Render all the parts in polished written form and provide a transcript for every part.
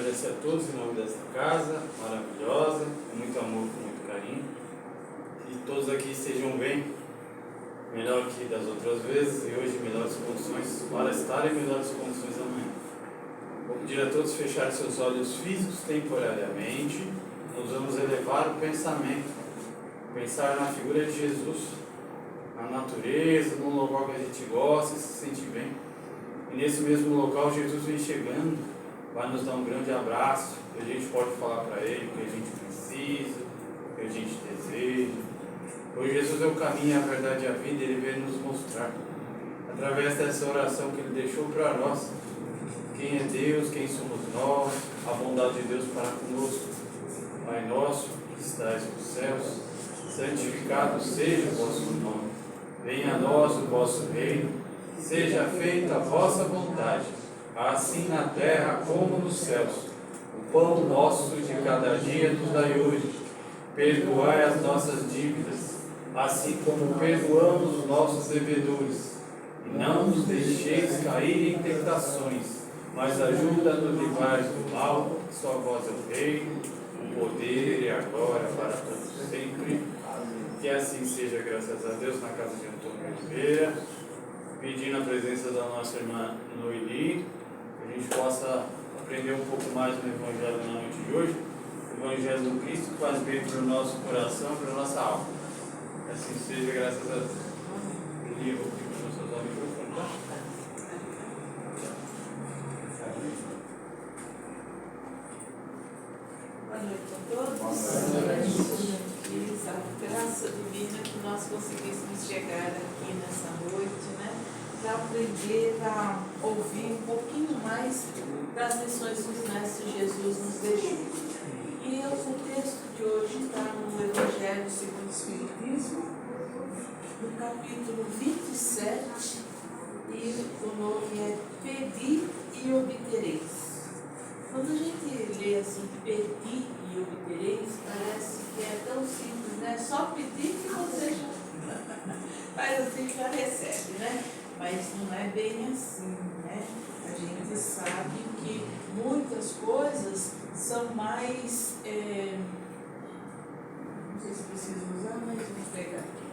agradecer a todos em nome desta casa maravilhosa, com muito amor, com muito carinho. Que todos aqui estejam bem, melhor que das outras vezes, e hoje melhores condições para estar em melhores condições amanhã. Vou pedir a todos fecharem seus olhos físicos temporariamente. Nós vamos elevar o pensamento, pensar na figura de Jesus, na natureza, num local que a gente gosta e se sente bem. E nesse mesmo local Jesus vem chegando, vai nos dar um grande abraço, que a gente pode falar para Ele o que a gente precisa, o que a gente deseja. Pois Jesus é o caminho, a verdade e a vida, Ele veio nos mostrar, através dessa oração que Ele deixou para nós, quem é Deus, quem somos nós, a bondade de Deus para conosco. Pai nosso, que estais nos céus, santificado seja o vosso nome. Venha a nós o vosso reino, seja feita a vossa vontade, assim na terra como nos céus. O pão nosso de cada dia nos dai hoje. Perdoai as nossas dívidas, assim como perdoamos os nossos devedores. E não nos deixeis cair em tentações, mas ajuda-nos livrai do mal, só vós é o reino, o poder e a glória para todos sempre. Que assim seja, graças a Deus, na casa de Antônio Oliveira, pedindo a presença da nossa irmã Noeli, que a gente possa aprender um pouco mais do Evangelho na noite de hoje, o Evangelho do Cristo que faz bem para o nosso coração, para a nossa alma. Que assim seja, graças a Deus. Eli, eu vou pedir para vocês usarem o microfone, tá? Boa noite a todos. Boa noite. A graça divina que nós conseguíssemos chegar aqui nessa noite, né? Para aprender a ouvir um pouquinho mais das lições que o Mestre Jesus nos deixou. E o texto de hoje está no Evangelho segundo o Espiritismo, no capítulo 27, e o nome é Pedi e Obtereis. Quando a gente lê assim, pedir e obtereis, parece que é tão simples, né? Só pedir que você já faz assim, já recebe, né? Mas não é bem assim, né? A gente sabe que muitas coisas são mais... não sei se preciso usar, mas vou pegar aqui.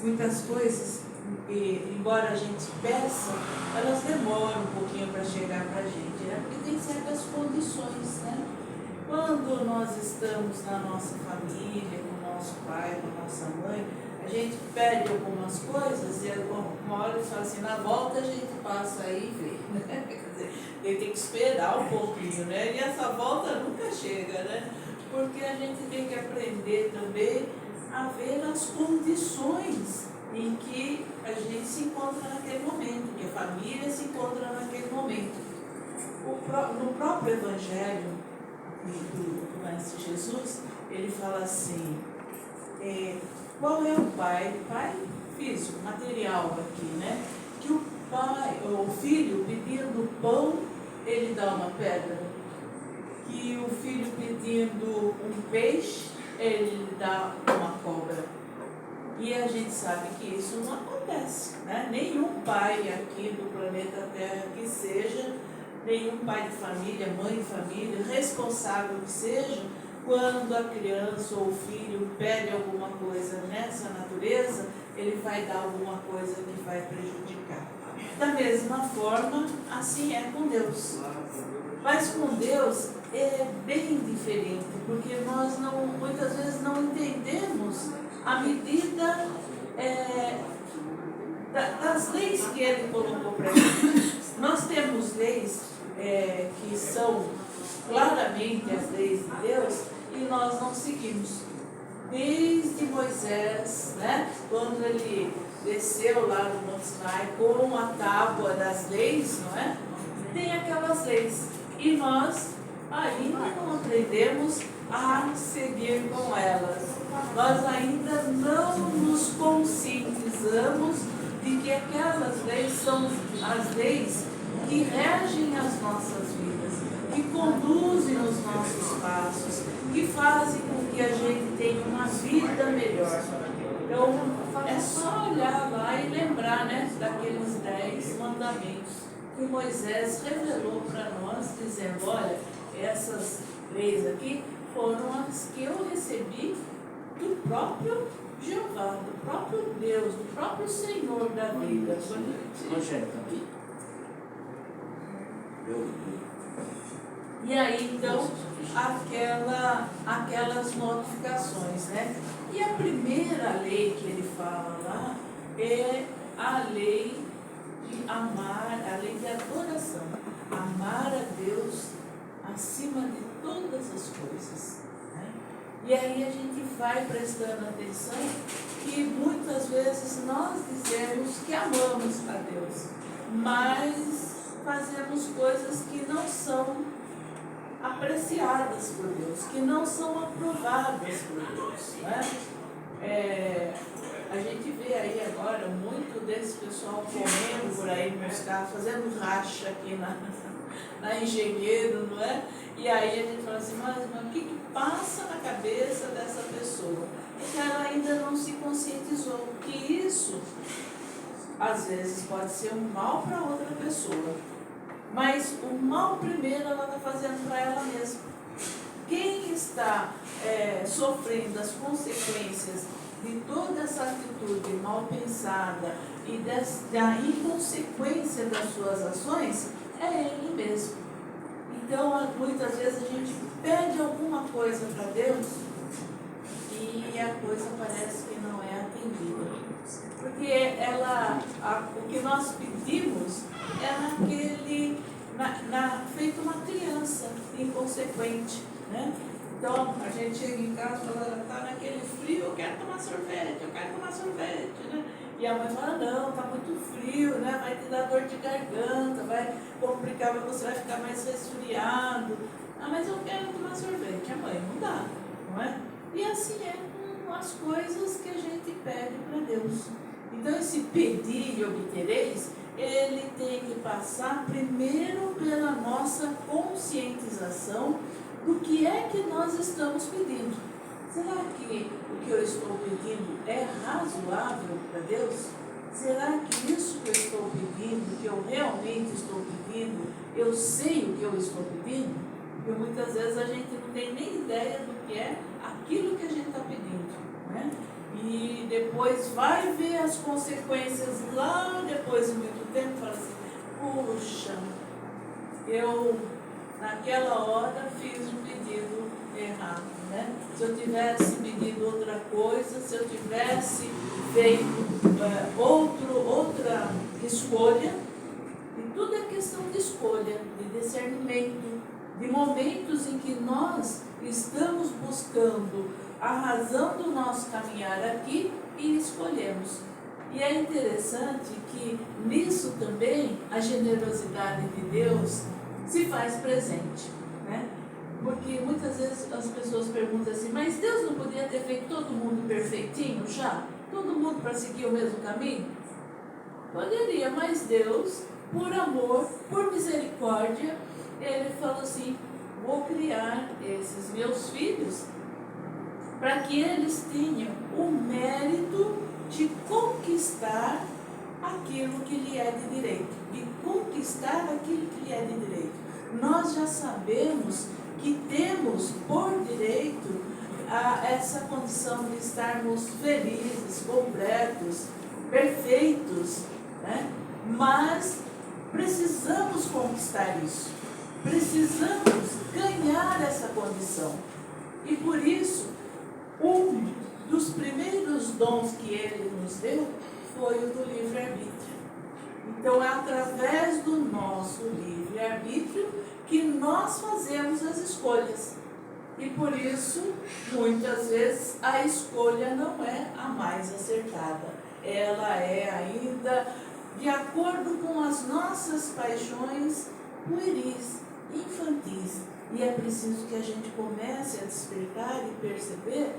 Muitas coisas, embora a gente peça, elas demoram um pouquinho para chegar para a gente, né? Porque tem certas condições, né? Quando nós estamos na nossa família, com o nosso pai, com a nossa mãe, a gente pede algumas coisas e uma hora eles falam assim, na volta a gente passa aí e vê, né? Quer dizer, tem que esperar um pouquinho, né? E essa volta nunca chega, né? Porque a gente tem que aprender também a ver as condições em que a gente se encontra naquele momento, que a família se encontra naquele momento. No próprio Evangelho do Mestre Jesus, ele fala assim, qual é o pai físico, material aqui, né? Que o filho pedindo pão, ele dá uma pedra. Que o filho pedindo um peixe, ele dá uma cobra. E a gente sabe que isso não acontece, né? Nenhum pai aqui do planeta Terra que seja, nenhum pai de família, mãe de família, responsável que seja, quando a criança ou o filho pede alguma coisa nessa natureza, ele vai dar alguma coisa que vai prejudicar. Da mesma forma, assim é com Deus. Mas com Deus é bem diferente, porque nós muitas vezes não entendemos a medida das leis que Ele colocou para gente. Nós temos leis que são claramente as leis de Deus e nós não seguimos. Desde Moisés, né, quando ele desceu lá no Monte Sinai com a tábua das leis, não é? Tem aquelas leis. E nós ainda não aprendemos a seguir com elas. Nós ainda não nos conscientizamos de que aquelas leis são as leis que regem as nossas vidas, que conduzem os nossos passos, que fazem com que a gente tenha uma vida melhor. Então, é só olhar lá e lembrar, né, daqueles 10 mandamentos. que Moisés revelou para nós, dizendo, olha, essas leis aqui foram as que eu recebi do próprio Jeová, do próprio Deus, do próprio Senhor da vida. E aí, então, aquelas notificações, né? E a primeira lei que ele fala lá é a lei de amar, a lei de adoração. Amar a Deus acima de todas as coisas. Né? E aí a gente vai prestando atenção que muitas vezes nós dizemos que amamos a Deus, mas fazemos coisas que não são apreciadas por Deus, que não são aprovadas por Deus. Né? A gente vê aí agora muito desse pessoal correndo por aí nos carros, fazendo racha aqui na Engenheiro, não é? E aí a gente fala assim, mas o que passa na cabeça dessa pessoa? É que ela ainda não se conscientizou que isso, às vezes, pode ser um mal para outra pessoa. Mas o mal primeiro ela está fazendo para ela mesma. Quem está sofrendo as consequências de toda essa atitude mal pensada e da inconsequência das suas ações é ele mesmo. Então, muitas vezes a gente pede alguma coisa para Deus e a coisa parece que não é atendida. Porque o que nós pedimos é feito uma criança inconsequente, né? Então, a gente chega em casa e fala, está naquele frio, eu quero tomar sorvete, né? E a mãe fala, não, está muito frio, né? Vai te dar dor de garganta, vai complicar, você vai ficar mais resfriado. Ah, mas eu quero tomar sorvete. A mãe, não dá, não é? E assim é com as coisas que a gente pede para Deus. Então, esse pedir e obtereis, ele tem que passar primeiro pela nossa conscientização do que é que nós estamos pedindo. Será que o que eu estou pedindo é razoável para Deus? Será que isso que eu estou pedindo, que eu realmente estou pedindo, eu sei o que eu estou pedindo? Porque muitas vezes a gente não tem nem ideia do que é aquilo que a gente está pedindo, né? E depois vai ver as consequências lá depois de muito tempo e fala assim, puxa, eu naquela hora fiz um pedido errado, né? Se eu tivesse pedido outra coisa, se eu tivesse feito outra escolha, e tudo é questão de escolha, de discernimento, de momentos em que nós estamos buscando a razão do nosso caminhar aqui e escolhemos. E é interessante que nisso também a generosidade de Deus se faz presente, né? Porque muitas vezes as pessoas perguntam assim, mas Deus não podia ter feito todo mundo perfeitinho já? Todo mundo para seguir o mesmo caminho? Poderia, mas Deus, por amor, por misericórdia, Ele falou assim, vou criar esses meus filhos para que eles tenham o mérito de conquistar aquilo que lhe é de direito, de conquistar aquilo que lhe é de direito. Nós já sabemos que temos por direito essa condição de estarmos felizes, completos, perfeitos, né? Mas precisamos conquistar isso, precisamos ganhar essa condição. E por isso, um dos primeiros dons que Ele nos deu foi o do livre-arbítrio. Então, é através do nosso livre-arbítrio que nós fazemos as escolhas. E por isso, muitas vezes, a escolha não é a mais acertada. Ela é ainda de acordo com as nossas paixões pueris, infantis. E é preciso que a gente comece a despertar e perceber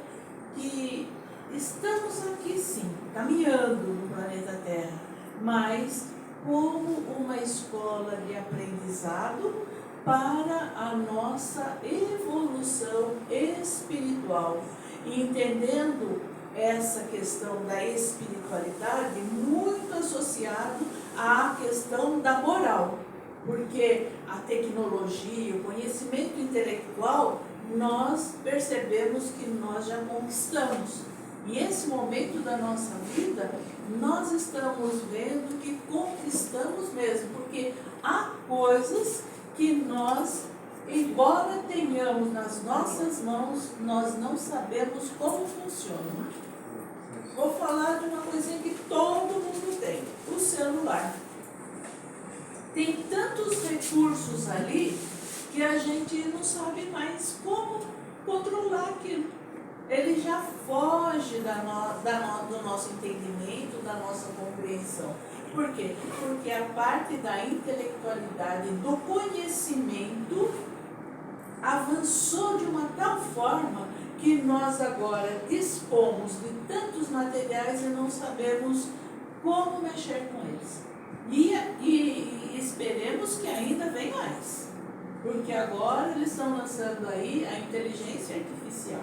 que estamos aqui sim, caminhando no planeta Terra, mas como uma escola de aprendizado para a nossa evolução espiritual. E entendendo essa questão da espiritualidade muito associado à questão da moral. Porque a tecnologia, o conhecimento intelectual, nós percebemos que nós já conquistamos. E esse momento da nossa vida, nós estamos vendo que conquistamos mesmo, porque há coisas que nós, embora tenhamos nas nossas mãos, nós não sabemos como funciona. Vou falar de uma coisinha que todo mundo tem, o celular. Tem tantos recursos ali que a gente não sabe mais como controlar aquilo. Ele já foge do nosso entendimento, da nossa compreensão. Por quê? Porque a parte da intelectualidade, do conhecimento, avançou de uma tal forma que nós agora dispomos de tantos materiais e não sabemos como mexer com eles. E esperemos que ainda venha mais, porque agora eles estão lançando aí a inteligência artificial,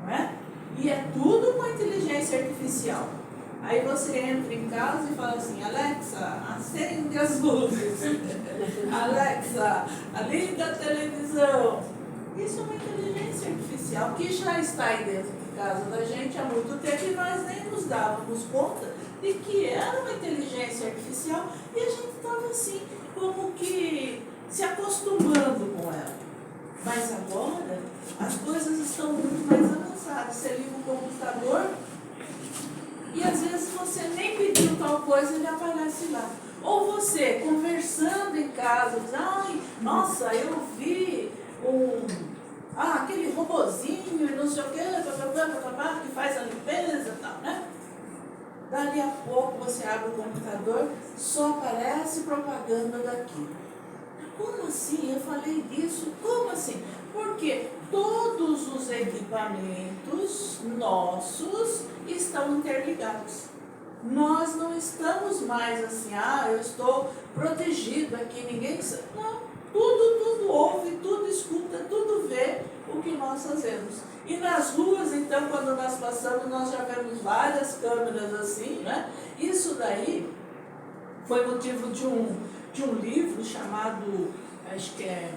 não é? E é tudo com a inteligência artificial. Aí você entra em casa e fala assim: Alexa, acende as luzes. Alexa, liga a televisão. Isso é uma inteligência artificial que já está aí dentro de casa da gente há muito tempo e nós nem nos dávamos conta de que era uma inteligência artificial e a gente estava assim, como que se acostumando com ela. Mas agora as coisas estão muito mais avançadas. Você liga o computador e às vezes você nem pediu tal coisa e ele aparece lá. Ou você conversando em casa, diz: ai, nossa, eu vi aquele robozinho e não sei o que, que faz a limpeza e tal, né? Dali a pouco você abre o computador, só aparece propaganda daquilo. Como assim? Eu falei disso? Como assim? Porque todos os equipamentos nossos estão interligados. Nós não estamos mais assim: eu estou protegido aqui, ninguém sabe. Não, tudo ouve, tudo escuta, tudo vê o que nós fazemos. E nas ruas, então, quando nós passamos, nós já vemos várias câmeras assim, né? Isso daí foi motivo de um livro chamado, acho que eu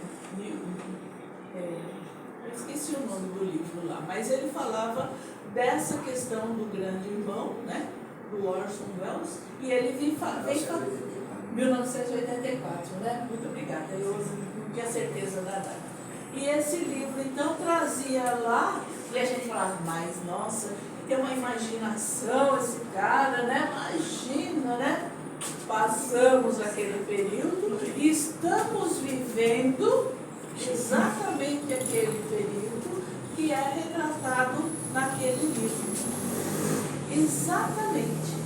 esqueci o nome do livro lá, mas ele falava dessa questão do grande irmão, né? Do Orson Welles, e ele veio 1984, né? Muito obrigada, eu não tinha certeza da data. E esse livro, então, trazia lá, e a gente falava: mas, nossa, tem uma imaginação esse cara, né? Imagina, né? Passamos aquele período e estamos vivendo exatamente aquele período que é retratado naquele livro. Exatamente.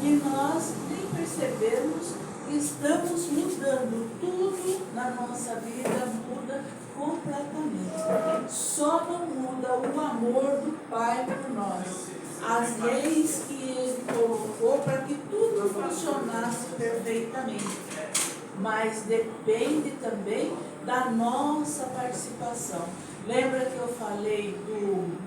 E nós nem percebemos que estamos mudando. Tudo na nossa vida muda completamente. Só não muda o amor do Pai por nós. As leis que Ele colocou para que tudo funcionasse perfeitamente. Mas depende também da nossa participação. Lembra que eu falei do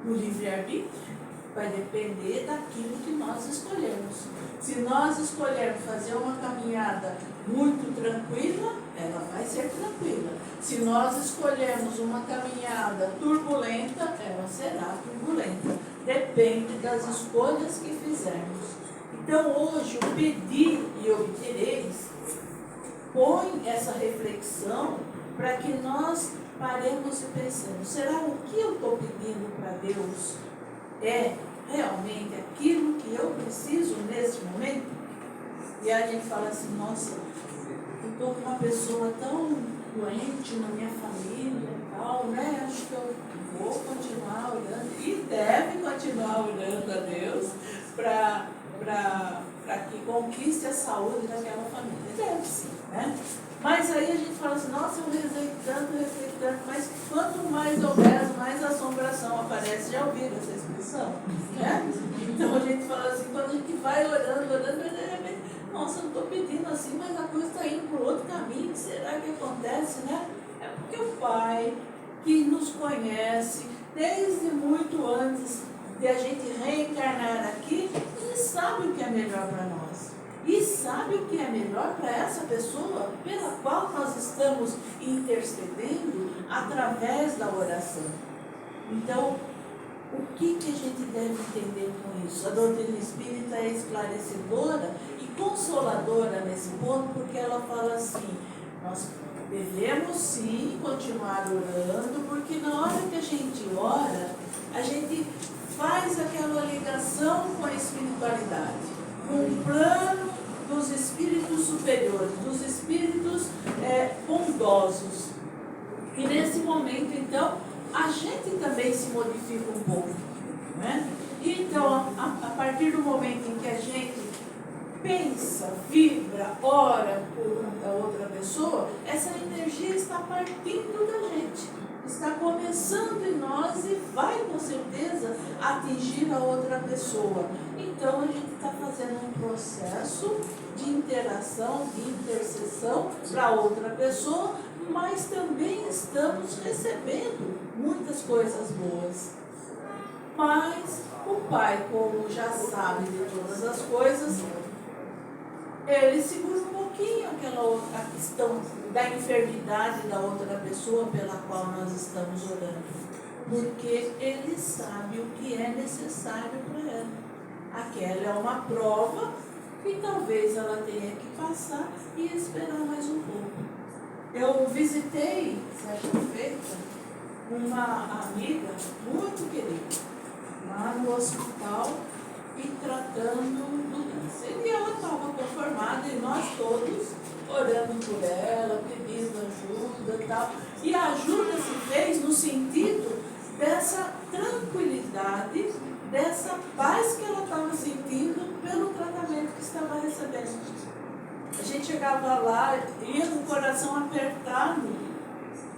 livre-arbítrio? Vai depender daquilo que nós escolhemos. Se nós escolhermos fazer uma caminhada muito tranquila, ela vai ser tranquila. Se nós escolhermos uma caminhada turbulenta, ela será turbulenta. Depende das escolhas que fizermos. Então hoje o pedir e obtereis põe essa reflexão para que nós paremos e pensemos: será o que eu estou pedindo para Deus é realmente aquilo que eu preciso nesse momento? E a gente fala assim: nossa, eu estou com uma pessoa tão doente na minha família e tal, né? Acho que eu vou continuar orando, e deve continuar orando a Deus para que conquiste a saúde daquela família. Deve sim, né? Mas aí a gente fala assim: nossa, eu rezei tanto, mas quanto mais eu rezo, mais assombração aparece. Já ouviram essa expressão? Né? Então a gente fala assim, quando a gente vai orando, nossa, eu não estou pedindo assim, mas a coisa está indo por outro caminho. O que será que acontece, né? É porque o Pai, que nos conhece desde muito antes de a gente reencarnar aqui, Ele sabe o que é melhor para nós. e sabe o que é melhor para essa pessoa pela qual nós estamos intercedendo através da oração. Então, o que a gente deve entender com isso? A doutrina espírita é esclarecedora e consoladora nesse ponto, porque ela fala assim, nós devemos sim continuar orando, porque na hora que a gente ora, a gente faz aquela ligação com a espiritualidade, com o plano dos espíritos superiores, dos espíritos bondosos. E nesse momento, então, a gente também se modifica um pouco, né? Então, a partir do momento em que a gente pensa, vibra, ora por a outra pessoa, essa energia está partindo da gente, está começando em nós e vai com certeza atingir a outra pessoa. Então a gente está fazendo um processo de interação, de intercessão para outra pessoa, mas também estamos recebendo muitas coisas boas. Mas o Pai, como já sabe de todas as coisas, ele segura um pouquinho a questão da enfermidade da outra pessoa pela qual nós estamos orando, porque ele sabe o que é necessário para ela. Aquela é uma prova e talvez ela tenha que passar e esperar mais um pouco. Eu visitei, certa feita, uma amiga muito querida, lá no hospital, e tratando do câncer. E ela estava conformada e nós todos orando por ela, pedindo ajuda e tal. E a ajuda se fez no sentido dessa tranquilidade, dessa paz que ela estava sentindo pelo tratamento que estava recebendo. A gente chegava lá, ia com o coração apertado,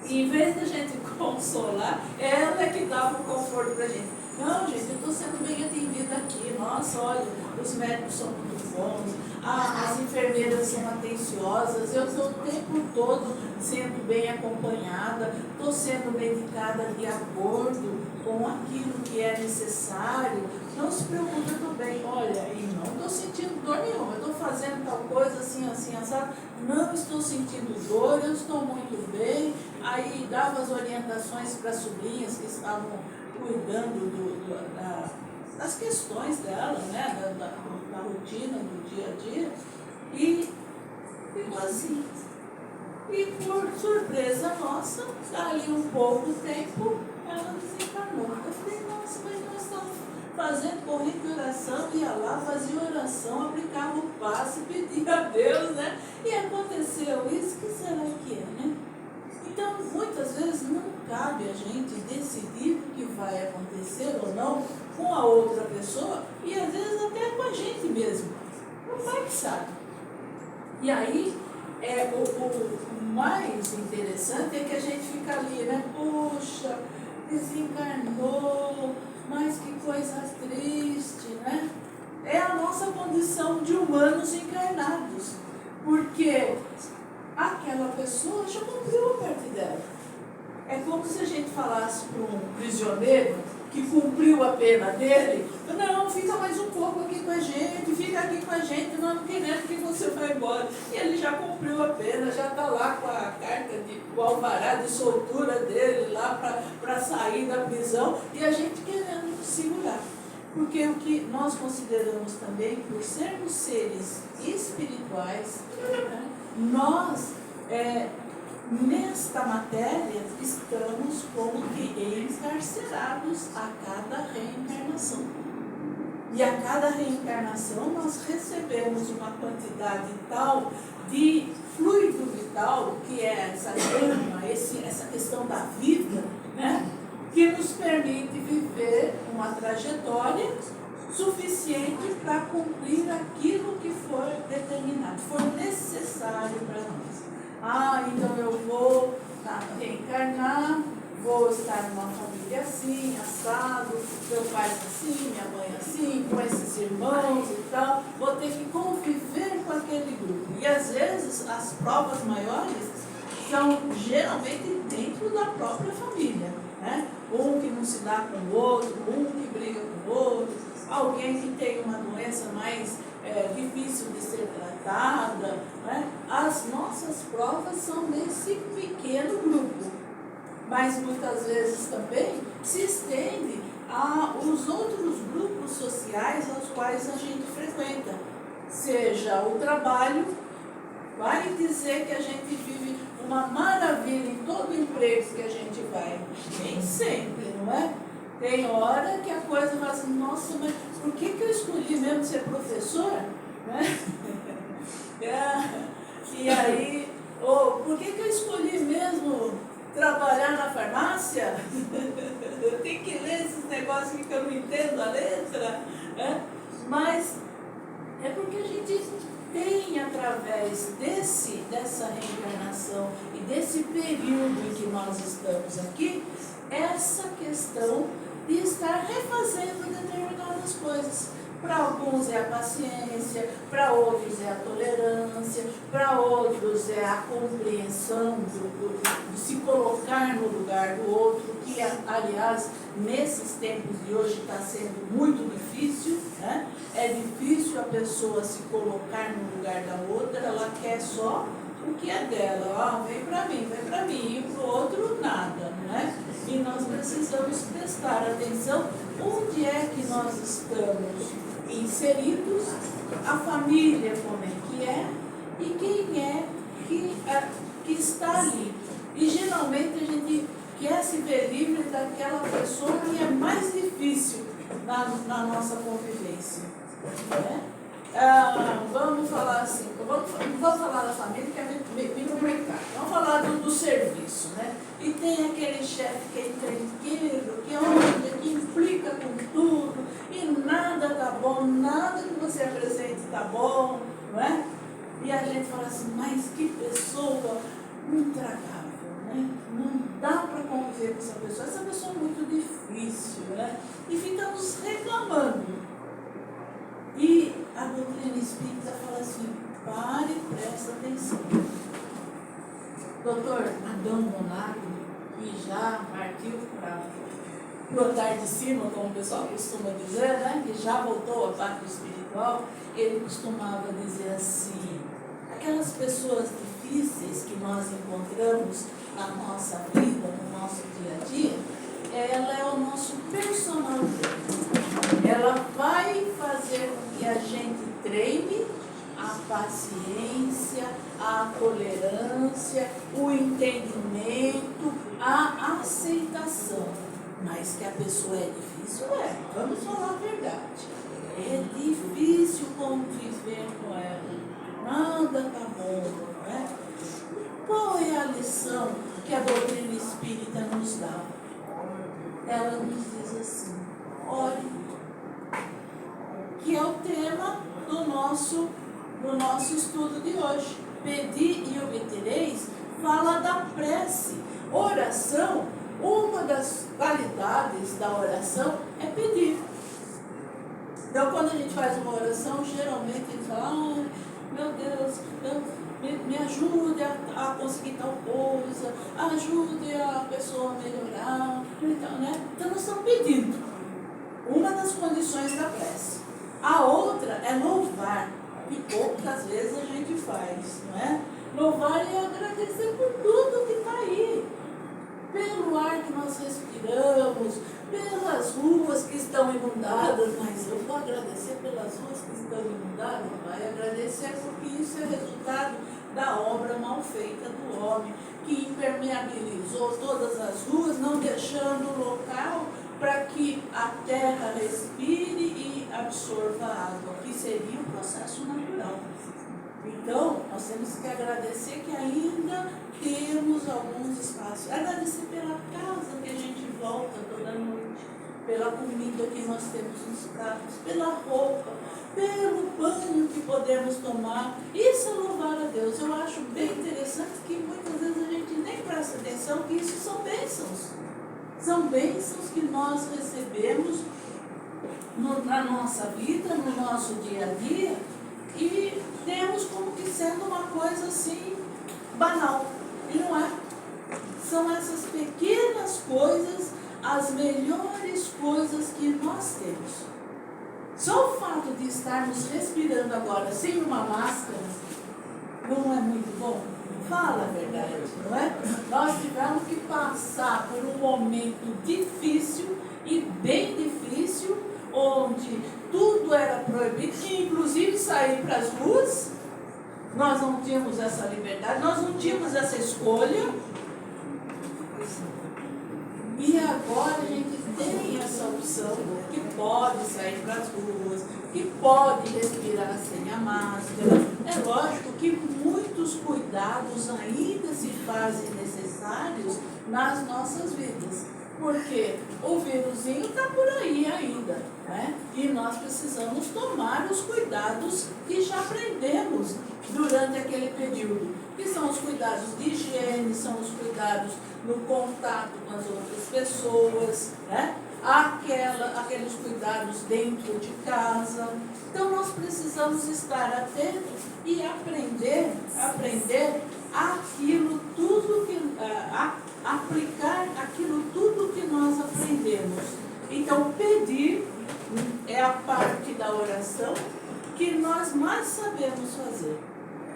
e em vez da gente consolar, ela é que dava o conforto para a gente. Não, gente, eu estou sendo bem atendida aqui. Nossa, olha, os médicos são muito bons, as enfermeiras são atenciosas, eu estou o tempo todo sendo bem acompanhada, estou sendo medicada de acordo com aquilo que é necessário. Não se preocupe, eu estou bem. Olha, e não estou sentindo dor nenhuma, eu estou fazendo tal coisa assim, assim, assado. Não estou sentindo dor, eu estou muito bem. Aí dava as orientações para as sobrinhas que estavam cuidando das questões dela, né, da rotina, do dia a dia, e ficou assim. E por surpresa nossa, dali um pouco tempo, ela desencarnou. Eu falei, nossa, mas nós estamos fazendo corrida de oração, ia lá, fazia oração, aplicava o passe, pedia a Deus, né? E aconteceu isso, que será que é, né? Então, muitas vezes não cabe a gente decidir o que vai acontecer ou não com a outra pessoa e às vezes até com a gente mesmo. O Pai que sabe. E aí, o mais interessante é que a gente fica ali, né? Poxa, desencarnou, mas que coisa triste, né? É a nossa condição de humanos encarnados. Porque aquela pessoa já cumpriu a parte dela. É como se a gente falasse para um prisioneiro que cumpriu a pena dele, não, fica mais um pouco aqui com a gente, fica aqui com a gente, nós não queremos que você vá embora. E ele já cumpriu a pena, já está lá com a carta, o alvará de soltura dele lá para sair da prisão, e a gente querendo segurar. Porque o que nós consideramos também, por sermos seres espirituais, né, nós, nesta matéria, estamos como que encarcerados a cada reencarnação. E a cada reencarnação nós recebemos uma quantidade tal de fluido vital, que é essa gama, essa questão da vida, né, que nos permite viver uma trajetória suficiente para cumprir aquilo que for determinado, for necessário para nós. Então eu vou reencarnar, vou estar numa família assim, assado, meu pai assim, minha mãe assim, com esses irmãos e tal, vou ter que conviver com aquele grupo. E às vezes as provas maiores são geralmente dentro da própria família, né? Um que não se dá com o outro, um que briga com o outro, alguém que tem uma doença mais difícil de ser tratada, né? As nossas provas são nesse pequeno grupo, mas muitas vezes também se estende aos outros grupos sociais aos quais a gente frequenta, seja o trabalho. Vai dizer que a gente vive uma maravilha em todo emprego que a gente vai? Nem sempre, não é? Tem hora que a coisa vai assim, nossa, mas por que eu escolhi mesmo ser professora? Né? E aí, ou por que eu escolhi mesmo trabalhar na farmácia? Eu tenho que ler esses negócios que eu não entendo a letra, né? Mas é porque a gente tem, através dessa reencarnação e desse período em que nós estamos aqui, essa questão de estar refazendo determinadas coisas. Para alguns é a paciência, para outros é a tolerância, para outros é a compreensão de se colocar no lugar do outro, que, aliás, nesses tempos de hoje está sendo muito difícil, né? É difícil a pessoa se colocar no lugar da outra, ela quer só o que é dela, vem para mim, e para o outro nada, né? E nós precisamos prestar atenção onde é que nós estamos inseridos, a família como é que é e quem é que está ali. E geralmente a gente quer se ver livre daquela pessoa que é mais difícil na nossa convivência. Né? Vamos falar assim, vamos falar da família que é meio complicado. Vamos falar do serviço, né? E tem aquele chefe que é encrenqueiro, que implica com tudo, e nada tá bom, nada que você apresente tá bom, não é? E a gente fala assim, mas que pessoa intragável, né? Não dá para conviver com essa pessoa é muito difícil, né? E ficamos reclamando. E a doutrina espírita fala assim, pare e presta atenção. Doutor Adão Monaco, que já partiu para o andar de cima, como o pessoal costuma dizer, né? Que já voltou à pátria espiritual, ele costumava dizer assim, aquelas pessoas difíceis que nós encontramos na nossa vida, no nosso dia a dia, ela é o nosso personal trainer. Ela vai fazer com que a gente treine a paciência, a tolerância, o entendimento, a aceitação. Mas que a pessoa é difícil, vamos falar a verdade. É difícil conviver com ela. Nada tá bom, não é? Qual é a lição que a doutrina espírita nos dá? Ela nos diz assim, ore, que é o tema do nosso estudo de hoje. Pedi e obtereis, fala da prece. Oração, uma das qualidades da oração é pedir. Então, quando a gente faz uma oração, geralmente a gente fala, meu Deus, me ajude a conseguir tal coisa, ajude a pessoa a melhorar. Então, né? Então, nós estamos pedindo. Uma das condições da prece. A outra é louvar, que poucas vezes a gente faz, não é? Louvar e agradecer por tudo que está aí. Pelo ar que nós respiramos, pelas ruas que estão inundadas, mas eu vou agradecer pelas ruas que estão inundadas, vai agradecer porque isso é resultado da obra mal feita do homem, que impermeabilizou todas as ruas, não deixando local para que a terra respire e absorva a água, que seria um processo natural. Então, nós temos que agradecer que ainda temos alguns espaços. Agradecer pela casa que a gente volta toda noite, pela comida que nós temos nos pratos, pela roupa, pelo banho que podemos tomar. Isso é louvar a Deus. Eu acho bem interessante que muitas vezes a gente nem presta atenção que isso são bênçãos. São bênçãos que nós recebemos na nossa vida, no nosso dia a dia, e temos como que sendo uma coisa assim banal. E não é. São essas pequenas coisas as melhores coisas que nós temos. Só o fato de estarmos respirando agora sem uma máscara não é muito bom? Fala a verdade, não é? Nós tivemos que passar por um momento difícil e bem difícil, onde tudo era proibido, inclusive sair para as ruas. Nós não tínhamos essa liberdade, nós não tínhamos essa escolha. E agora a gente tem essa opção que pode sair para as ruas, que pode respirar sem a máscara. É lógico que muitos cuidados ainda se fazem necessários nas nossas vidas, porque o vírusinho está por aí ainda, né? E nós precisamos tomar os cuidados que já aprendemos durante aquele período, que são os cuidados de higiene, são os cuidados no contato com as outras pessoas, né? Aqueles cuidados dentro de casa. Então nós precisamos estar atentos e aprender aquilo tudo que aplicar aquilo tudo que nós aprendemos. Então pedir é a parte da oração que nós mais sabemos fazer.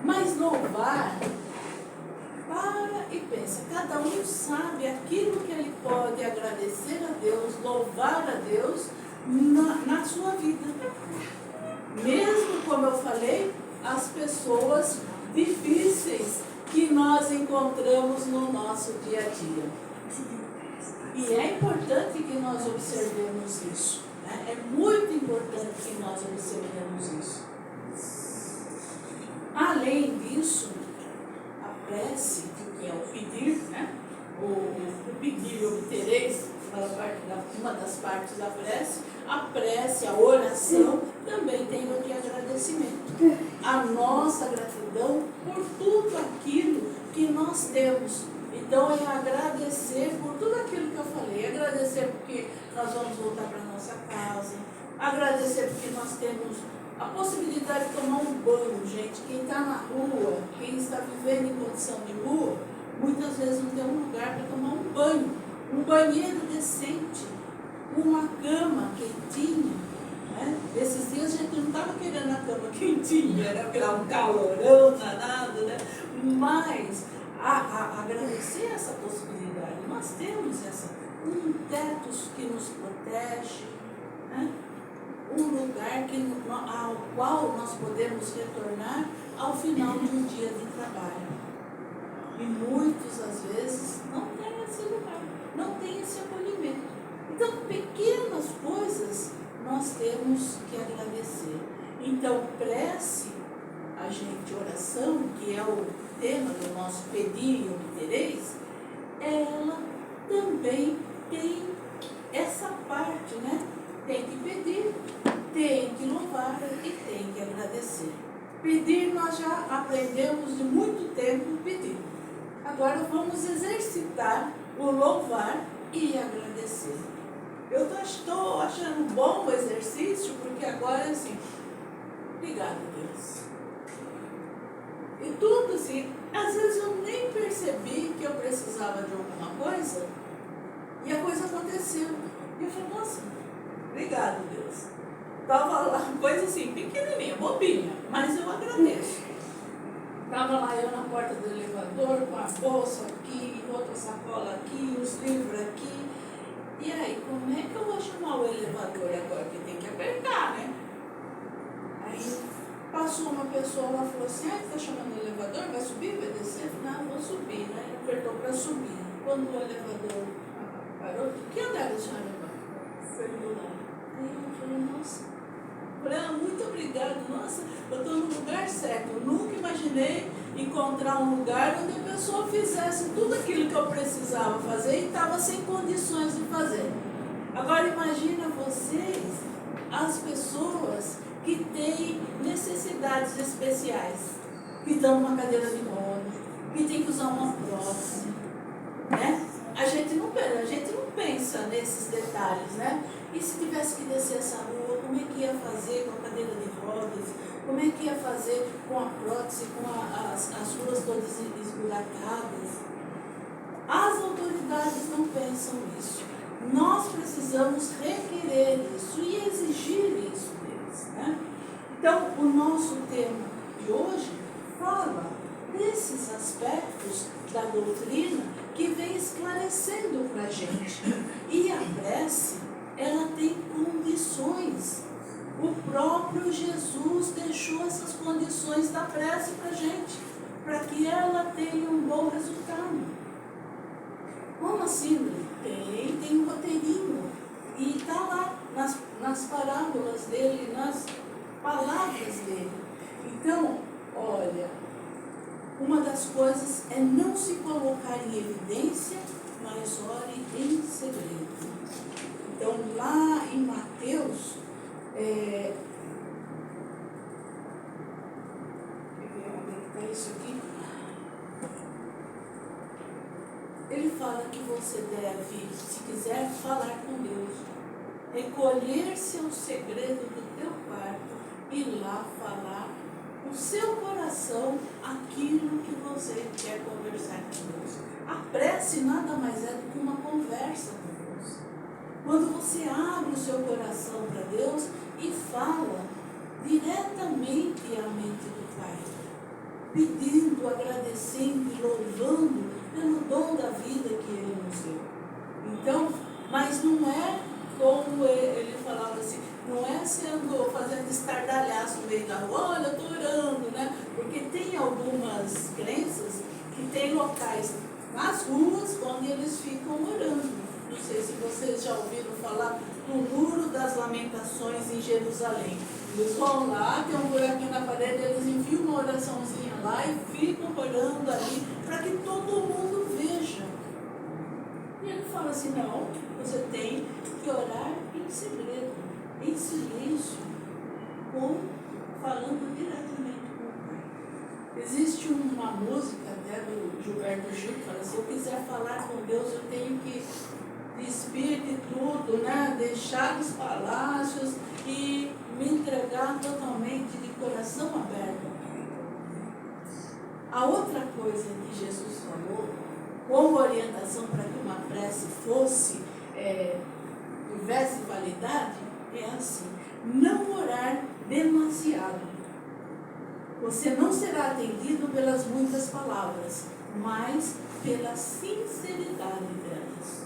Mas louvar, para e pensa, cada um sabe aquilo que ele pode agradecer a Deus, louvar a Deus na sua vida. Mesmo, como eu falei, as pessoas difíceis que nós encontramos no nosso dia a dia. E é importante que nós observemos isso, né? É muito importante que nós observemos isso. Além disso, a prece, que é o pedir, né? O pedir e obtereis, uma das partes da prece, a prece, a oração, também tem o de agradecimento. A nossa gratidão por tudo aquilo que nós temos. Então é agradecer por tudo aquilo que eu falei, agradecer porque nós vamos voltar para a nossa casa, agradecer porque nós temos a possibilidade de tomar um banho, gente. Quem está na rua, quem está vivendo em condição de rua, muitas vezes não tem um lugar para tomar um banho, um banheiro decente, uma cama quentinha, né? Esses dias a gente não estava querendo a cama quentinha, né? Porque era um calorão danado, né? Mas agradecer essa possibilidade. Nós temos um teto que nos protege, né? Um lugar ao qual nós podemos retornar ao final de um dia de trabalho. E muitos, às vezes, não têm esse lugar, não têm esse acolhimento. Então, pequenas coisas nós temos que agradecer. Então, prece, oração, que é o tema do nosso pedir e obtereis, ela também tem essa parte, né? Tem que pedir, tem que louvar e tem que agradecer. Pedir, nós já aprendemos de muito tempo pedir. Agora vamos exercitar o louvar e agradecer. Eu estou achando bom o exercício, porque agora é assim, obrigado, Deus. E tudo assim, às vezes eu nem percebi que eu precisava de alguma coisa, e a coisa aconteceu. E eu falei, nossa, obrigado, Deus. Estava lá, coisa assim, pequenininha, bobinha, mas eu agradeço. Estava lá eu na porta do elevador, com a bolsa aqui, outra sacola aqui, os livros aqui. E aí, como é que eu vou chamar o elevador agora? Porque tem que apertar, né? Aí passou uma pessoa lá e falou assim, está chamando o elevador? Vai subir, vai descer? Eu falei, não, vou subir, né? Ele apertou para subir. Quando o elevador parou, que andar a senhora vai? Foi do lado. Aí eu falei, nossa, muito obrigado, nossa, eu estou no lugar certo. Eu nunca imaginei encontrar um lugar onde a pessoa fizesse tudo aquilo que eu precisava fazer e estava sem condições de fazer. Agora imagina vocês, as pessoas que têm necessidades especiais, que estão numa cadeira de rodas, que tem que usar uma prótese, né? A gente não pensa nesses detalhes, né? E se tivesse que descer essa rua, como é que ia fazer com a cadeira de rodas? Como é que ia fazer com a prótese, com as ruas todas esburacadas? As autoridades não pensam nisso. Nós precisamos requerer isso e exigir isso deles. deles, né? Então, o nosso tema de hoje fala desses aspectos da doutrina que vem esclarecendo para a gente. E a prece, ela tem condições. O próprio Jesus deixou essas condições da prece para a gente, para que ela tenha um bom resultado. Como assim? Tem um roteirinho. E está lá, nas parábolas dele, nas palavras dele. Então, olha, uma das coisas é não se colocar em evidência, mas ore em segredo. Então, lá em Mateus, onde está isso aqui? Ele fala que você deve, se quiser falar com Deus, recolher-se ao segredo do teu quarto e lá falar o seu coração aquilo que você quer conversar com Deus. A prece nada mais é do que uma conversa com Deus. Quando você abre o seu coração para Deus e fala diretamente à mente do Pai, pedindo, agradecendo e louvando pelo dom da vida que Ele nos deu. Então, mas não é como ele falava assim, não é fazendo estardalhaço no meio da rua, olha, eu estou orando, né? Porque tem algumas crenças que tem locais nas ruas onde eles ficam orando. Não sei se vocês já ouviram falar do Muro das Lamentações em Jerusalém. Eles vão lá, tem um buraquinho na parede, eles enfiam uma oraçãozinha lá e ficam orando ali para que todo mundo veja. E ele fala assim, não, você tem que orar em segredo, em silêncio, falando diretamente com o Pai. Existe uma música até do Gilberto Gil que fala assim, se eu quiser falar com Deus, eu tenho que despir de tudo, né? Deixar os palácios e me entregar totalmente de coração aberto. A outra coisa que Jesus falou, como orientação para que uma prece tivesse validade, é assim, não orar demasiado. Você não será atendido pelas muitas palavras, mas pela sinceridade delas.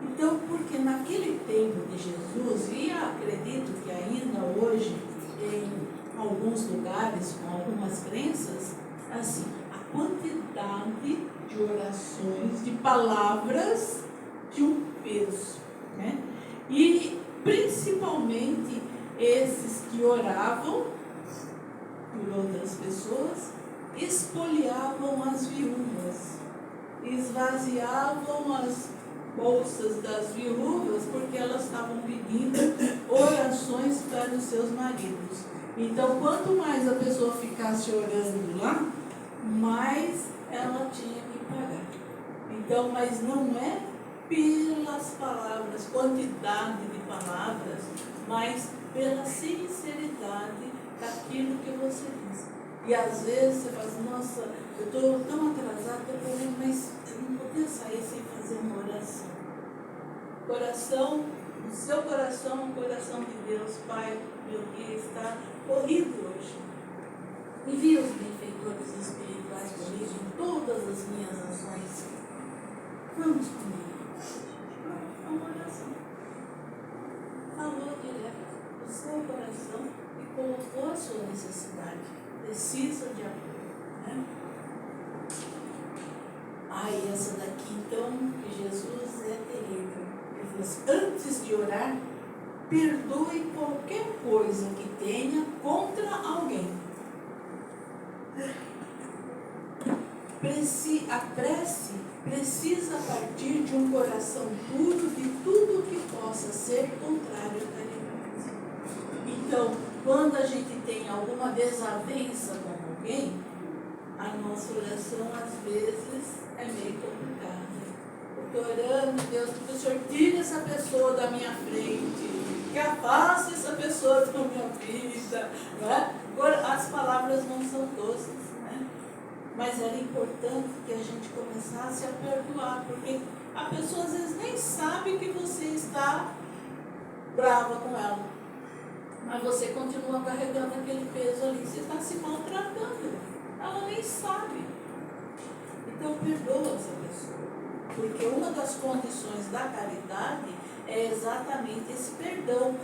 Então, porque naquele tempo de Jesus, e acredito que ainda hoje, em alguns lugares, com algumas crenças, assim, a quantidade de orações, de palavras, de um peso, né? E principalmente esses que oravam por outras pessoas, espoliavam as viúvas, esvaziavam as bolsas das viúvas porque elas estavam pedindo orações para os seus maridos. Então, quanto mais a pessoa ficasse orando lá, mais ela tinha que pagar. Então, mas não é pelas palavras, quantidade de palavras, mas pela sinceridade daquilo que você diz. E às vezes você fala assim, nossa, eu estou tão atrasada, mas eu não podia sair sem fazer uma oração. O seu coração, o coração de Deus, Pai, meu dia está corrido hoje. Envia os benfeitores espirituais comigo em todas as minhas ações. Vamos comigo. É uma oração. Falou direto do seu coração e colocou a sua necessidade. Precisa de apoio, né? Essa daqui então, que Jesus é terrível. Ele falou assim, antes de orar, perdoe qualquer coisa que tenha contra alguém. A prece precisa partir de um coração puro de tudo que possa ser contrário à caridade. Então, quando a gente tem alguma desavença com alguém, a nossa oração às vezes é meio complicada. Eu estou orando, Deus, que o Senhor tire essa pessoa da minha frente, que afaste essa pessoa da minha vida. Né? Agora, as palavras não são doces, né? Mas era importante que a gente começasse a perdoar, porque a pessoa às vezes nem sabe que você está brava com ela. mas você continua carregando aquele peso ali, você está se maltratando, ela nem sabe. Então perdoa essa pessoa, porque uma das condições da caridade é exatamente esse perdão.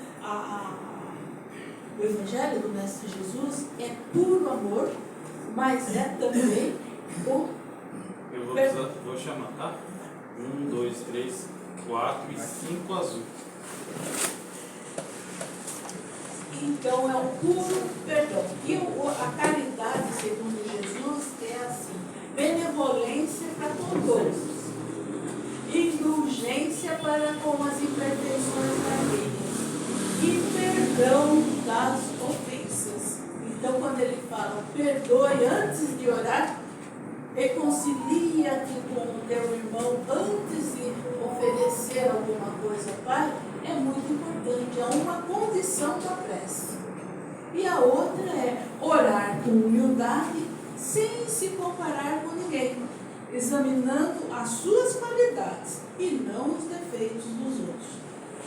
O Evangelho do Mestre Jesus é puro amor, mas é também o... Eu vou chamar, tá? 1, 2, 3, 4 e 5 azul. Então é o puro perdão. E a caridade, segundo Jesus, é assim: benevolência para com todos, indulgência para com as imperfeições alheias e perdão das ofensas. Então, quando ele fala perdoe antes de orar, reconcilia-te com o teu irmão antes de oferecer alguma coisa ao Pai, é muito importante, é uma condição da prece. E a outra é orar com humildade, sem se comparar com ninguém, examinando as suas qualidades e não os defeitos dos outros.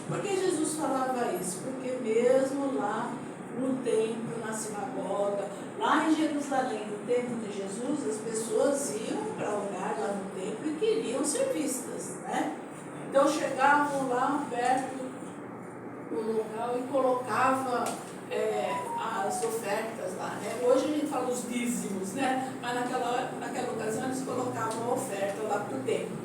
Por que Jesus falava isso? Porque mesmo lá no templo, na sinagoga, lá em Jerusalém, no templo de Jesus, as pessoas iam para orar lá no templo e queriam ser vistas, né? Então chegavam lá perto do local e colocava as ofertas lá, né? Hoje a gente fala os dízimos, né? Mas naquela ocasião eles colocavam a oferta lá para o templo.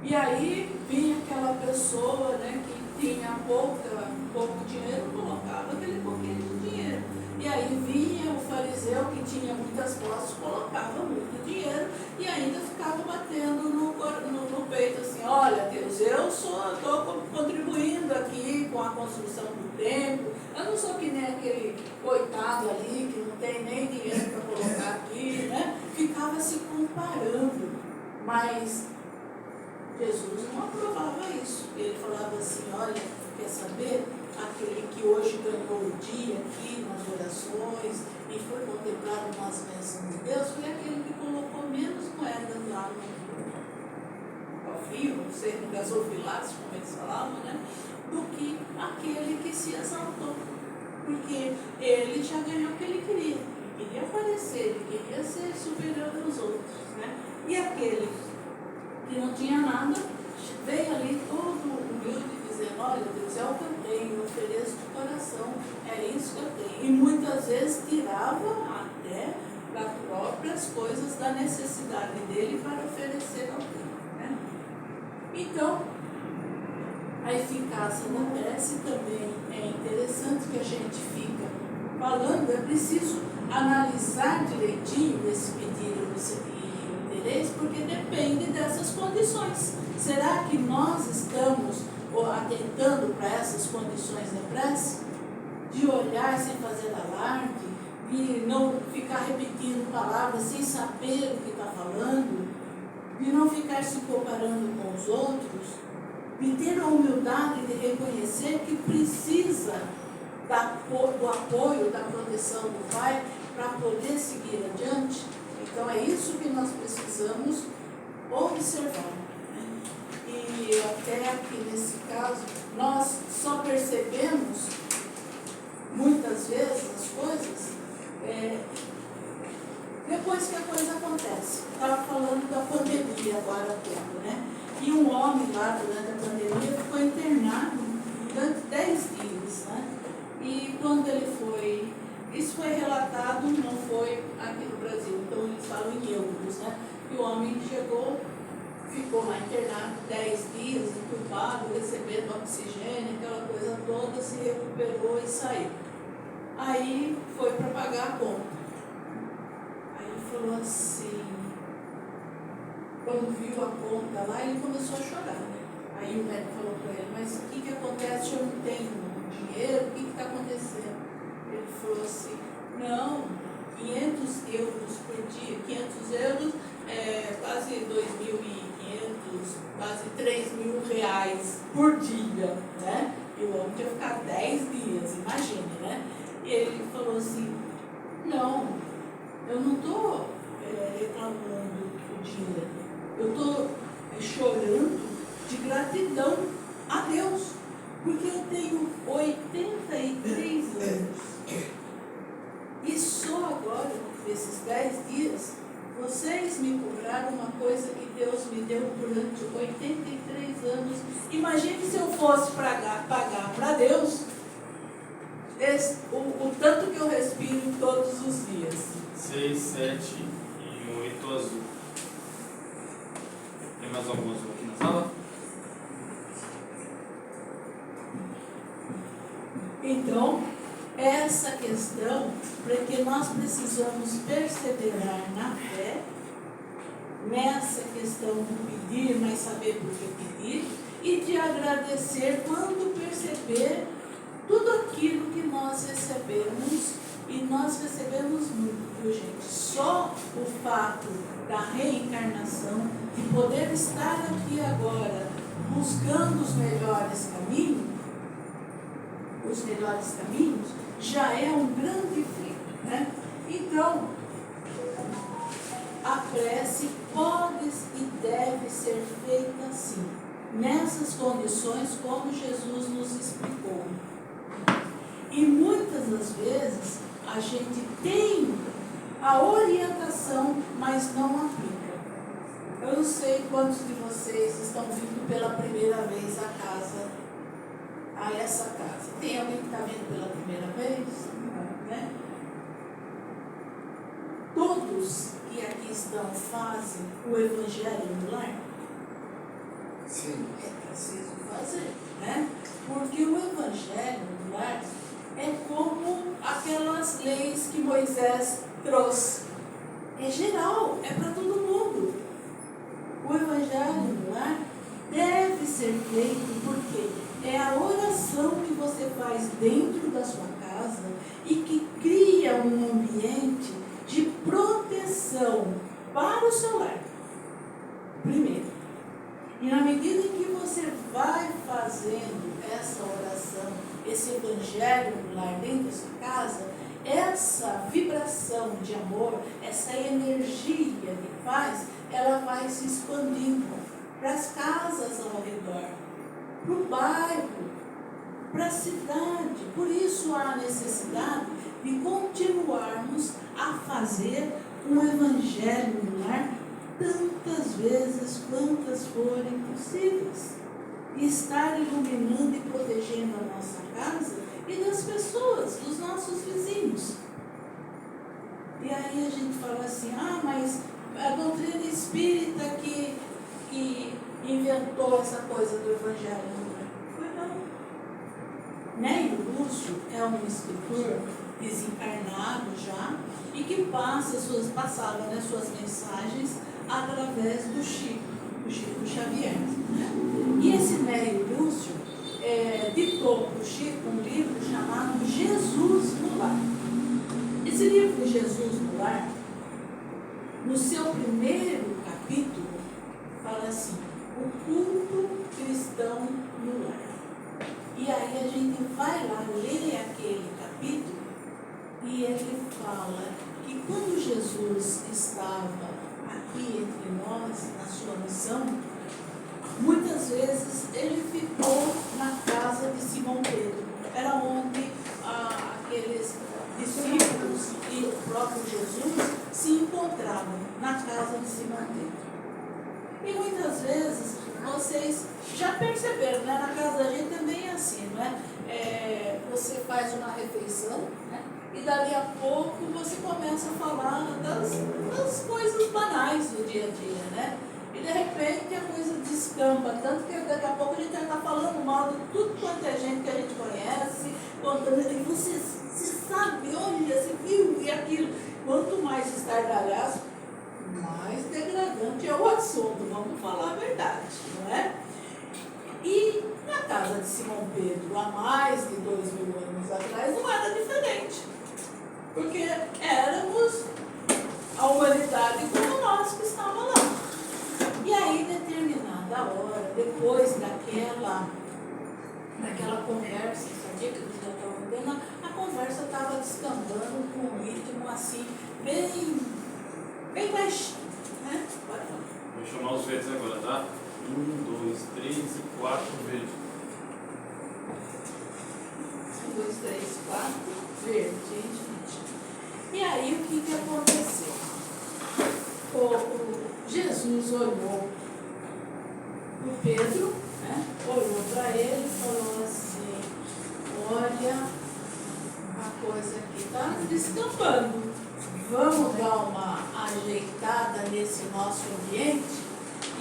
E aí vinha aquela pessoa, né, que tinha pouco dinheiro, colocava aquele pouquinho de dinheiro. E aí vinha o fariseu que tinha muitas posses, colocava muito dinheiro e ainda ficava batendo no peito assim: olha Deus, eu estou contribuindo aqui com a construção do templo, eu não sou que nem aquele coitado ali que não tem nem dinheiro para colocar aqui, né? Ficava se comparando, mas Jesus não aprovava isso. Ele falava assim: olha, quer saber? Aquele que hoje ganhou o dia aqui nas orações e foi contemplado nas bênçãos de Deus, foi aquele que colocou menos moedas lá no cofrinho, não sei, no gasofilaço, como eles falavam, né? Do que aquele que se exaltou. Porque ele já ganhou o que ele queria. Ele queria aparecer, ele queria ser superior aos outros, né? E aquele que não tinha nada, veio ali todo humilde, dizendo: olha Deus, é o que eu tenho, eu ofereço de coração, é isso que eu tenho. E muitas vezes tirava até das próprias coisas da necessidade dele para oferecer ao Deus, né? Então, a eficácia da prece também é interessante, que a gente fica falando, é preciso analisar direitinho esse pedido e interesse, porque depende dessas condições. Será que nós estamos atentando para essas condições da prece? De olhar sem fazer alarde, de não ficar repetindo palavras sem saber o que está falando, de não ficar se comparando com os outros, de ter a humildade de reconhecer que precisa do apoio, da proteção do Pai para poder seguir adiante. Então é isso que nós precisamos observar, né? E até aqui nesse caso, nós só percebemos muitas vezes as coisas depois que a coisa acontece. Estava falando da pandemia agora há pouco, né? E um homem lá durante a pandemia ficou internado durante 10 dias, né? E quando ele foi, isso foi relatado, não foi aqui no Brasil, então eles falam em euros, né? E o homem chegou, ficou lá internado 10 dias, entubado, recebendo oxigênio, aquela coisa toda, se recuperou e saiu. Aí foi para pagar a conta. Aí ele falou assim, quando viu a conta lá, ele começou a chorar, né? Aí o médico falou para ele: mas o que acontece? Eu não tenho dinheiro, o que está acontecendo? Ele falou assim: não, 500 euros por dia, 500 euros é quase 2.500, quase 3.000 reais por dia, né? E o homem ia ficar 10 dias, imagine, né? E ele falou assim: não, eu não estou reclamando do dinheiro, eu estou chorando de gratidão a Deus, Porque eu tenho 83 anos. E só agora, nesses 10 dias, vocês me cobraram uma coisa que Deus me deu durante 83 anos. Imagine se eu fosse pagar para Deus o tanto que eu respiro todos os dias. 6, 7 e 8 azul. Tem mais algum azul aqui na sala? Então, essa questão, porque nós precisamos perseverar na fé, nessa questão do pedir, mas saber por que pedir, e de agradecer quando perceber tudo aquilo que nós recebemos, e nós recebemos muito, viu gente? Só o fato da reencarnação, de poder estar aqui agora, buscando os melhores caminhos, já é um grande feito, né? Então, a prece pode e deve ser feita assim, nessas condições como Jesus nos explicou. E muitas das vezes a gente tem a orientação, mas não aplica. Eu não sei quantos de vocês estão vindo pela primeira vez a essa casa. Tem alguém que está vindo pela primeira vez? Não, né? Todos que aqui estão fazem o Evangelho no lar? Sim. É preciso fazer, né? Porque o Evangelho no lar é como aquelas leis que Moisés trouxe. É geral, é para todo mundo. O Evangelho no lar deve ser feito porque é a oração que você faz dentro da sua casa e que cria um ambiente de proteção para o seu lar. Primeiro. E na medida em que você vai fazendo essa oração, esse evangelho no lar dentro da sua casa, essa vibração de amor, essa energia de paz, ela vai se expandindo para as casas ao redor, para o bairro, para a cidade. Por isso há necessidade de continuarmos a fazer um evangelho no lar tantas vezes quantas forem possíveis. E estar iluminando e protegendo a nossa casa e das pessoas, dos nossos vizinhos. E aí a gente fala assim, mas a doutrina espírita que inventou essa coisa do evangelho. Foi não. Neio Lúcio é um escritor desencarnado já e que passava suas mensagens através do Chico Xavier. Né? E esse Neio Lúcio ditou para o Chico um livro chamado Jesus no Lar. Esse livro Jesus no Lar, no seu primeiro capítulo, fala assim, o culto cristão no lar. E aí a gente vai lá ler aquele capítulo e ele fala que quando Jesus estava aqui entre nós, na sua missão, muitas vezes ele ficou na casa de Simão Pedro. Era onde aqueles discípulos e o próprio Jesus se encontravam, na casa de Simão Pedro. E muitas vezes vocês já perceberam, né? Na casa da gente também é assim, não é? Você faz uma refeição, né? E dali a pouco você começa a falar das coisas banais do dia a dia, né? E de repente a coisa descamba, tanto que daqui a pouco a gente já está falando mal de tudo quanto é gente que a gente conhece, e você sabe, olha, você viu e aquilo. Quanto mais estardalhaço, mais degradante é o assunto, vamos falar a verdade, não é? E na casa de Simão Pedro, há mais de 2000 anos atrás, não era diferente. Porque éramos a humanidade como nós que estava lá. E aí, determinada hora, depois daquela conversa, sabia que eles já estavam tendo, a conversa estava descambando com um ritmo assim, bem baixinho, né? Vou chamar os verdes agora, tá? 1, 2, 3 e 4 verdes. 2, 3, 4, verde, gente. E aí o que aconteceu? Jesus olhou para o Pedro, né? Olhou para ele e falou assim: olha, a coisa aqui está descambando. Vamos dar uma ajeitada nesse nosso ambiente?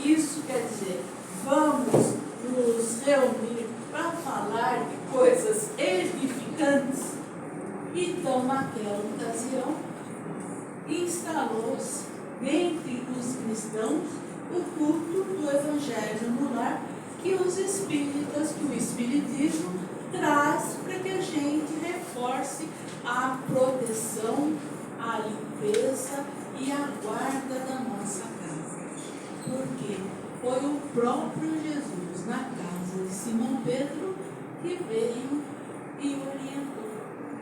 Isso quer dizer, vamos nos reunir para falar de coisas edificantes. Então, naquela ocasião, instalou-se dentre os cristãos o culto do Evangelho no lar que os espíritas, que o Espiritismo traz para que a gente reforce a proteção, a limpeza e a guarda da nossa casa. Porque foi o próprio Jesus, na casa de Simão Pedro, que veio e orientou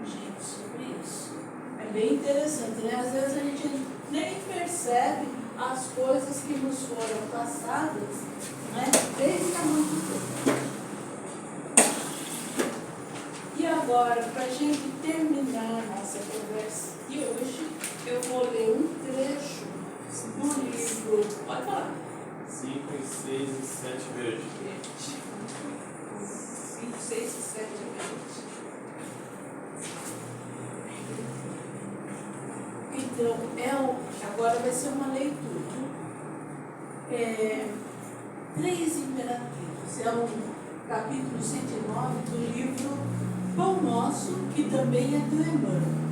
a gente sobre isso. É bem interessante, né? Às vezes a gente nem percebe as coisas que nos foram passadas, né? Desde há muito tempo. E agora, para a gente terminar a nossa conversa de hoje, eu vou ler um trecho do livro. Pode falar. 5, 6 e 7 verde. 5, 6 e 7 verde. Então, agora vai ser uma leitura. Três imperativos. É o capítulo 109 do livro Pão Nosso, que também é do Emmanuel.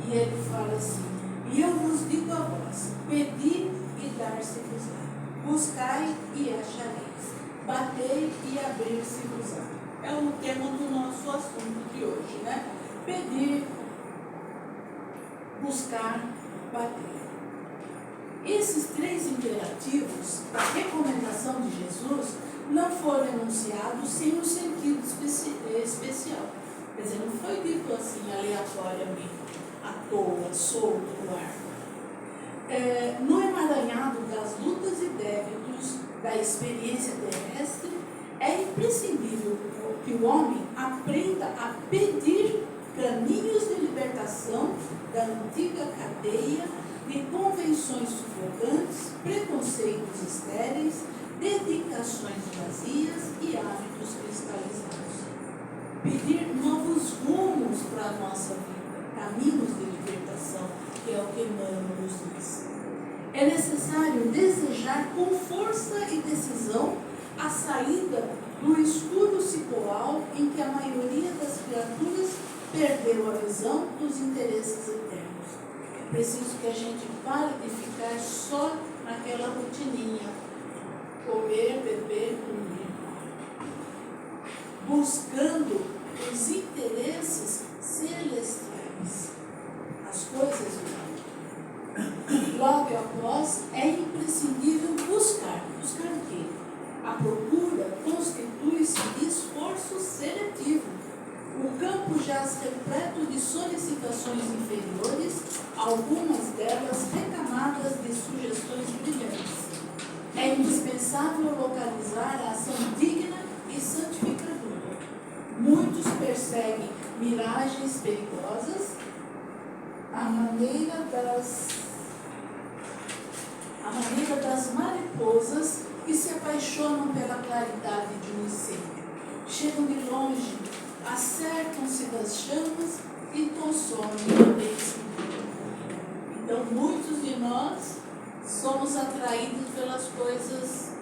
E ele fala assim: e eu vos digo a vós, pedi e dar-se-vos-á, buscai e achareis, batei e abrir-se-vos-á. É o tema do nosso assunto de hoje, né? Pedir, buscar, bater. Esses três imperativos da recomendação de Jesus não foram enunciados sem um sentido especial. Quer dizer, não foi dito assim aleatoriamente, à toa, solto no ar. No emaranhado das lutas e débitos da experiência terrestre, é imprescindível que o homem aprenda a pedir caminhos de libertação da antiga cadeia de convenções sufocantes, preconceitos estéreis, dedicações vazias e hábitos cristalizados. Pedir novos rumos para a nossa vida, caminhos de libertação, que é o que Emmanuel nos diz. É necessário desejar com força e decisão a saída do escuro cipoal em que a maioria das criaturas perdeu a visão dos interesses eternos. É preciso que a gente pare de ficar só naquela rotininha, comer, beber, dormir, buscando os interesses celestiais, as coisas do mundo. Logo após, é imprescindível buscar. Buscar o quê? A procura constitui-se de esforço seletivo. O campo jaz repleto de solicitações inferiores, algumas delas recamadas de sugestões brilhantes. É indispensável localizar a ação digna e santificadora. Muitos perseguem miragens perigosas à maneira das mariposas que se apaixonam pela claridade de um incêndio. Chegam de longe, acercam-se das chamas e consomem também. Então, muitos de nós somos atraídos pelas coisas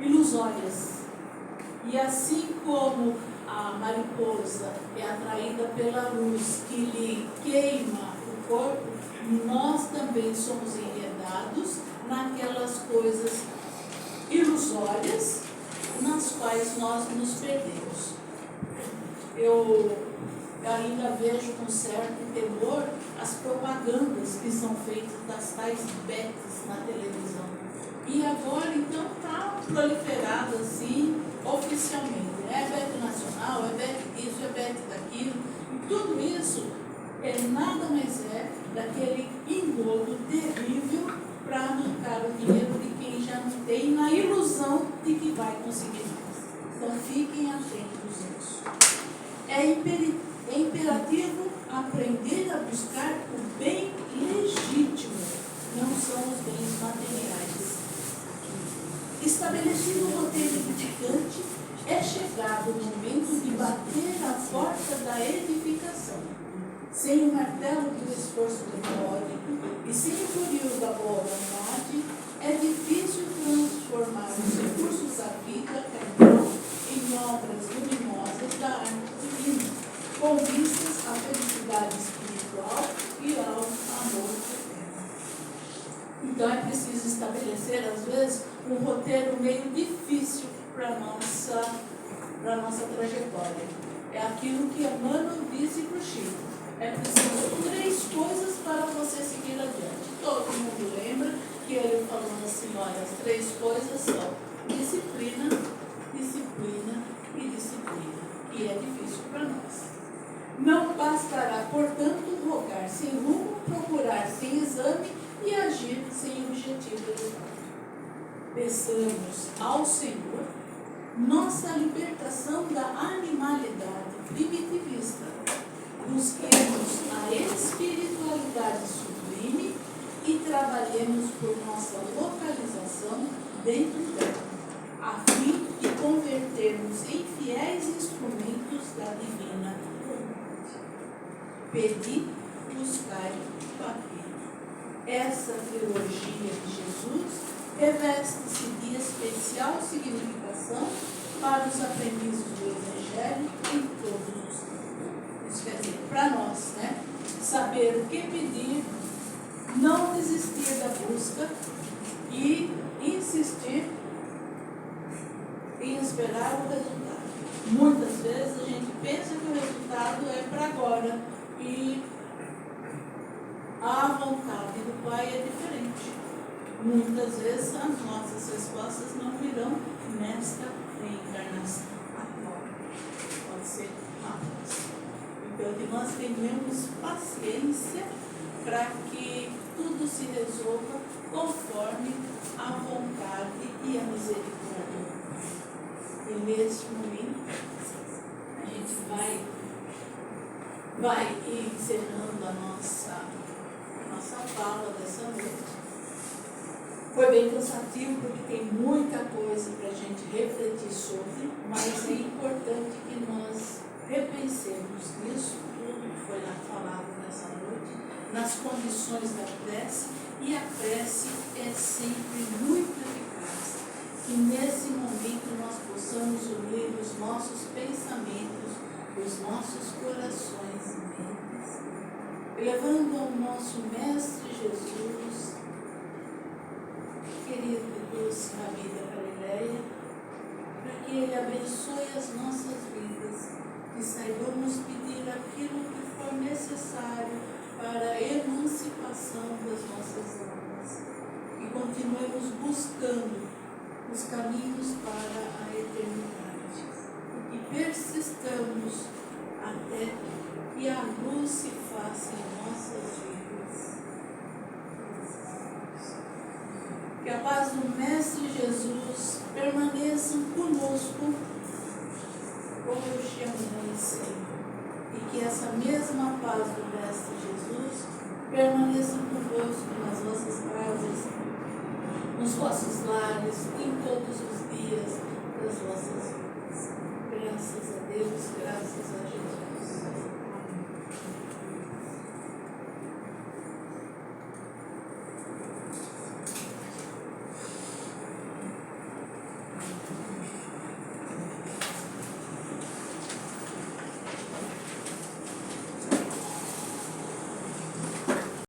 ilusórias. E assim como a mariposa é atraída pela luz que lhe queima o corpo, nós também somos enredados naquelas coisas ilusórias nas quais nós nos perdemos. Eu ainda vejo com certo temor as propagandas que são feitas das tais betes na televisão. E agora, então, está proliferado assim, oficialmente. É bete nacional, é bete disso, é bete daquilo. E tudo isso nada mais é daquele engodo terrível para arrancar o dinheiro de quem já não tem, na ilusão de que vai conseguir mais. Então, fiquem atentos a isso. É imperativo aprender a buscar o bem legítimo, não são os bens materiais. Estabelecido um roteiro edificante, é chegado o momento de bater a porta da edificação. Sem o martelo do esforço teórico e sem o porio da boa vontade, é difícil transformar os recursos da vida carnal em obras luminosas da arte divina, com vistas à felicidade espiritual e ao amor eterno. Então é preciso estabelecer, às vezes, um roteiro meio difícil para a nossa trajetória. É aquilo que Emmanuel disse para o Chico. É preciso 3 coisas para você seguir adiante. Todo mundo lembra que ele falou assim, olha, as 3 coisas são disciplina, disciplina e disciplina. E é difícil para nós. Não bastará, portanto, rogar sem rumo, procurar sem exame e agir sem objetivo elevado. Peçamos ao Senhor nossa libertação da animalidade primitivista. Busquemos a espiritualidade sublime e trabalhemos por nossa localização dentro dela, a fim de convertermos em fiéis instrumentos da divina vontade. Pedi, buscai, batei. Essa trilogia de Jesus reveste-se de especial significação para os aprendizes do Evangelho em todos os tempos. Isso quer dizer, para nós, né? Saber o que pedir, não desistir da busca e insistir em esperar o resultado. Muitas vezes a gente pensa que o resultado é para agora e a vontade do Pai é diferente. Muitas vezes as nossas respostas não virão nesta reencarnação atual. Pode ser a próxima. Então, que nós tenhamos paciência para que tudo se resolva conforme a vontade e a misericórdia. E neste momento, a gente vai encerrando a nossa fala dessa noite. Foi bem cansativo porque tem muita coisa para a gente refletir sobre, mas é importante que nós repensemos nisso tudo que foi lá falado nessa noite, nas condições da prece, e a prece é sempre muito eficaz. Que nesse momento nós possamos unir os nossos pensamentos, os nossos corações e mentes, levando ao nosso Mestre Jesus, querido Deus, Rabi da Galileia, para que Ele abençoe as nossas vidas, que saibamos pedir aquilo que for necessário para a emancipação das nossas almas, e continuemos buscando os caminhos para a eternidade, e persistamos até que a luz se faça em nossas vidas. Que a paz do Mestre Jesus permaneça conosco hoje, amanhã e sempre. E que essa mesma paz do Mestre Jesus permaneça convosco nas vossas casas, nos vossos lares, em todos os dias